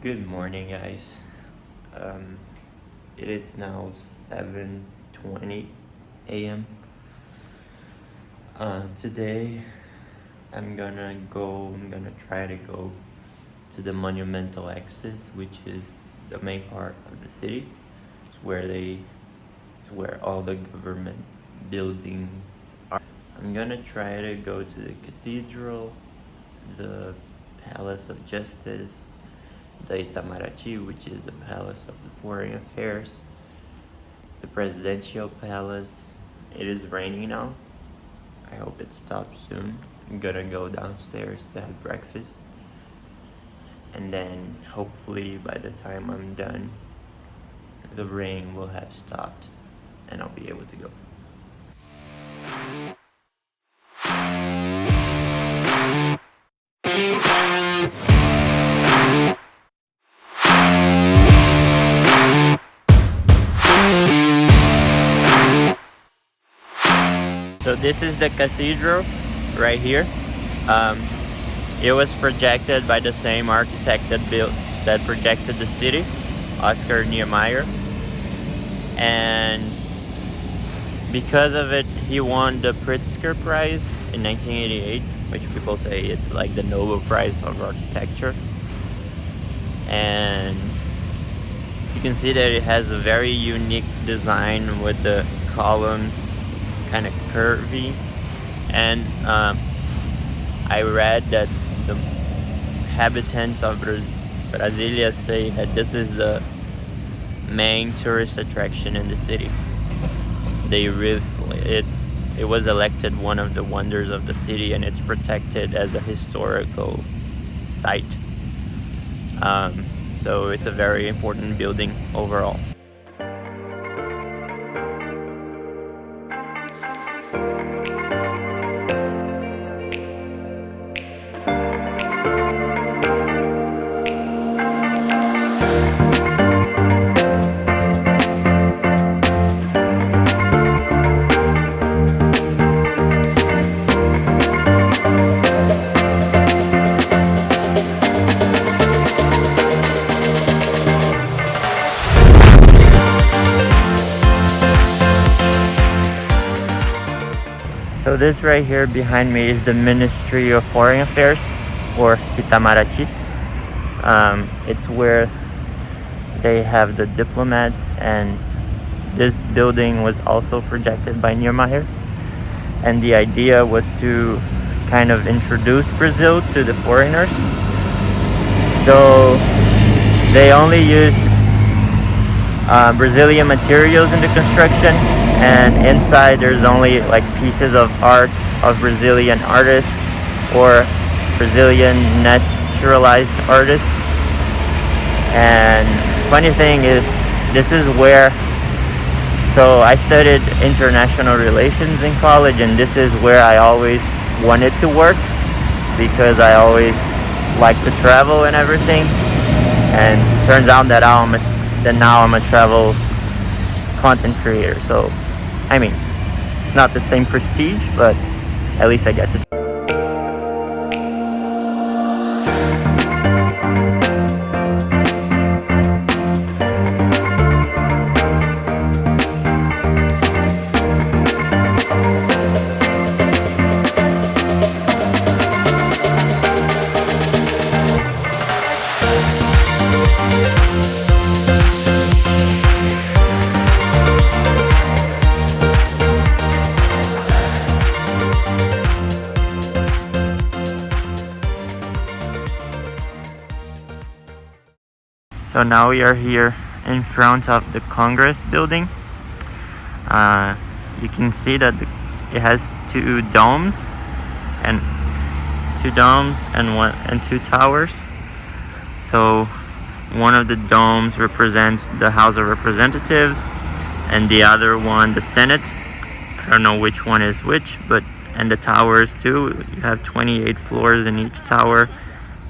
Good morning, guys. It is now 7:20 a.m. Today, I'm gonna try to go to the Monumental Axis, which is the main part of the city. It's where all the government buildings are. I'm gonna try to go to the Cathedral, the Palace of Justice, the Itamaraty, which is the Palace of the Foreign Affairs, the Presidential Palace. It is raining now. I hope it stops soon. I'm gonna go downstairs to have breakfast, and then hopefully by the time I'm done, the rain will have stopped and I'll be able to go. So this is the cathedral right here. It was projected by the same architect that projected the city, Oscar Niemeyer, and because of it, he won the Pritzker Prize in 1988, which people say it's like the Nobel Prize of architecture. And you can see that it has a very unique design with the columns kind of curvy, and I read that the inhabitants of Brasilia say that this is the main tourist attraction in the city. It was elected one of the wonders of the city, and it's protected as a historical site. So it's a very important building overall. So this right here behind me is the Ministry of Foreign Affairs, or Itamaraty. It's where they have the diplomats, and this building was also projected by Niemeyer. And the idea was to kind of introduce Brazil to the foreigners. So they only used Brazilian materials in the construction, and inside there's only like pieces of art of Brazilian artists or Brazilian naturalized artists. And funny thing is, this is where, so I studied international relations in college, and this is where I always wanted to work because I always like to travel and everything. And turns out that now I'm a travel content creator. So, I mean, it's not the same prestige, but at least I get to. So now we are here in front of the Congress building. You can see that it has two domes and two towers. So one of the domes represents the House of Representatives, and the other one the Senate. I don't know which one is which, and the towers too. You have 28 floors in each tower.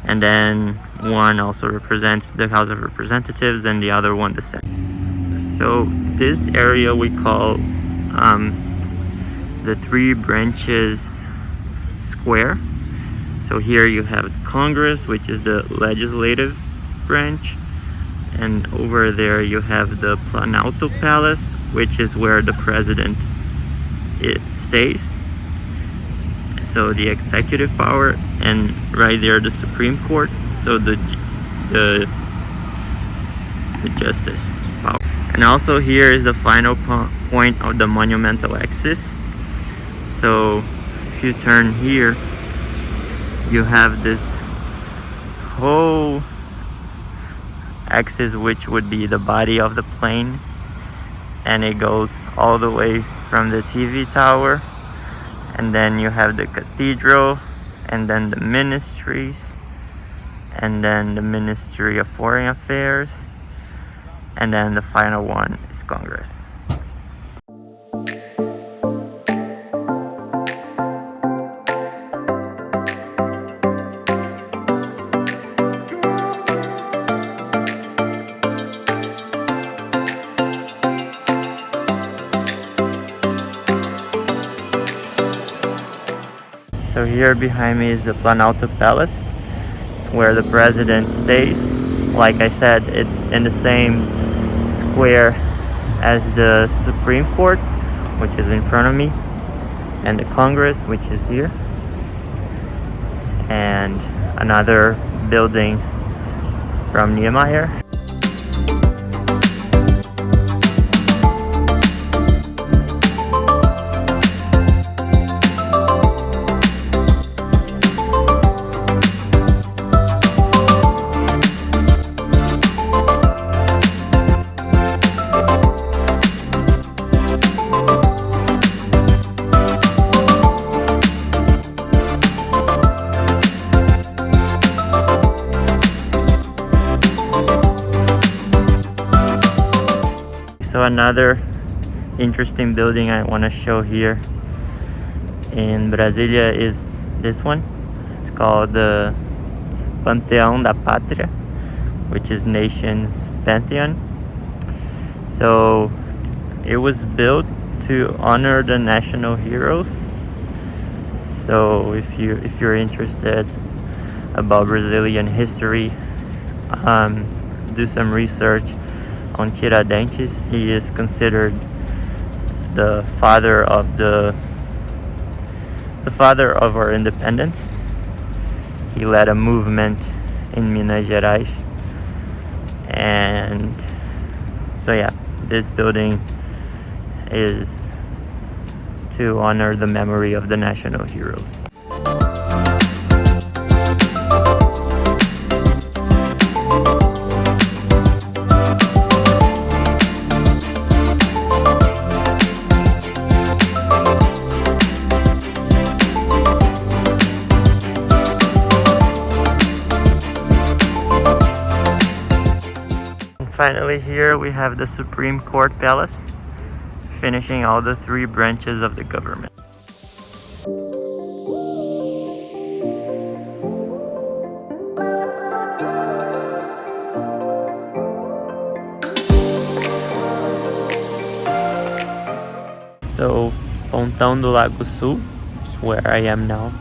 And then one also represents the House of Representatives, and the other one the Senate. So this area we call the Three Branches Square. So here you have Congress, which is the legislative branch, and over there you have the Planalto Palace, which is where the president stays, so the executive power, and right there the Supreme Court, so the justice power. And also here is the final point of the Monumental Axis. So if you turn here, you have this whole axis, which would be the body of the plane, and it goes all the way from the TV tower, and then you have the cathedral, and then the ministries, and then the Ministry of Foreign Affairs, and then the final one is Congress. So here behind me is the Planalto Palace. It's where the president stays. Like I said, it's in the same square as the Supreme Court, which is in front of me, and the Congress, which is here, and another building from Niemeyer. So another interesting building I want to show here in Brasilia is this one. It's called the Pantheon da Patria, which is nation's pantheon. So it was built to honor the national heroes. So if you're interested about Brazilian history, do some research on Tiradentes. He is considered the father of our independence. He led a movement in Minas Gerais, and so yeah, this building is to honor the memory of the national heroes. Finally, here we have the Supreme Court Palace, finishing all the three branches of the government. So, Ponta da Guazu is where I am now,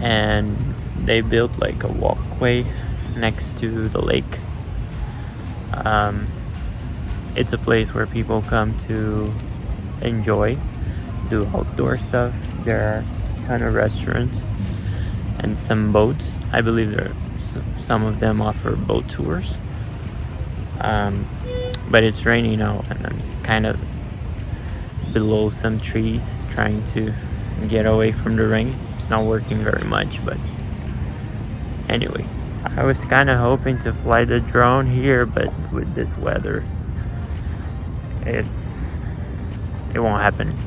and they built like a walkway next to the lake. It's a place where people come to enjoy, do outdoor stuff. There are a ton of restaurants and some boats. I believe some of them offer boat tours. But it's raining now, and I'm kind of below some trees trying to get away from the rain. It's not working very much, but anyway. I was kind of hoping to fly the drone here, but with this weather, it won't happen.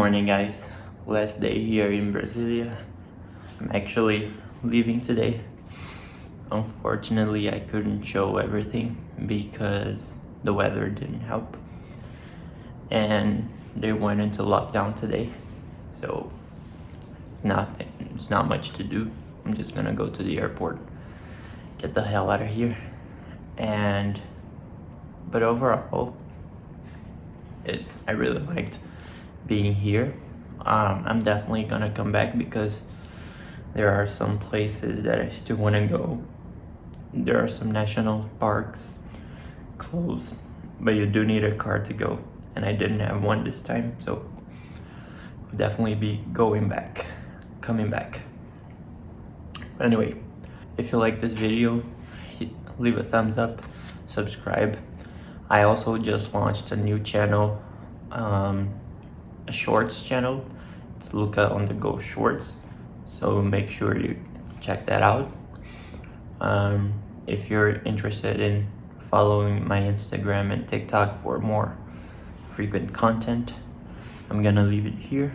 morning, guys. Last day here in Brasilia. I'm actually leaving today. Unfortunately, I couldn't show everything because the weather didn't help. And they went into lockdown today. So it's not much to do. I'm just gonna go to the airport, get the hell out of here. But overall, I really liked being here. I'm definitely gonna come back because there are some places that I still want to go. There are some national parks closed, but you do need a car to go, and I didn't have one this time, so I'll definitely be coming back. Anyway, if you like this video, leave a thumbs up, subscribe. I also just launched a new channel, a shorts channel. It's luccaonthego shorts, so make sure you check that out. If you're interested in following my Instagram and TikTok for more frequent content, I'm gonna leave it here.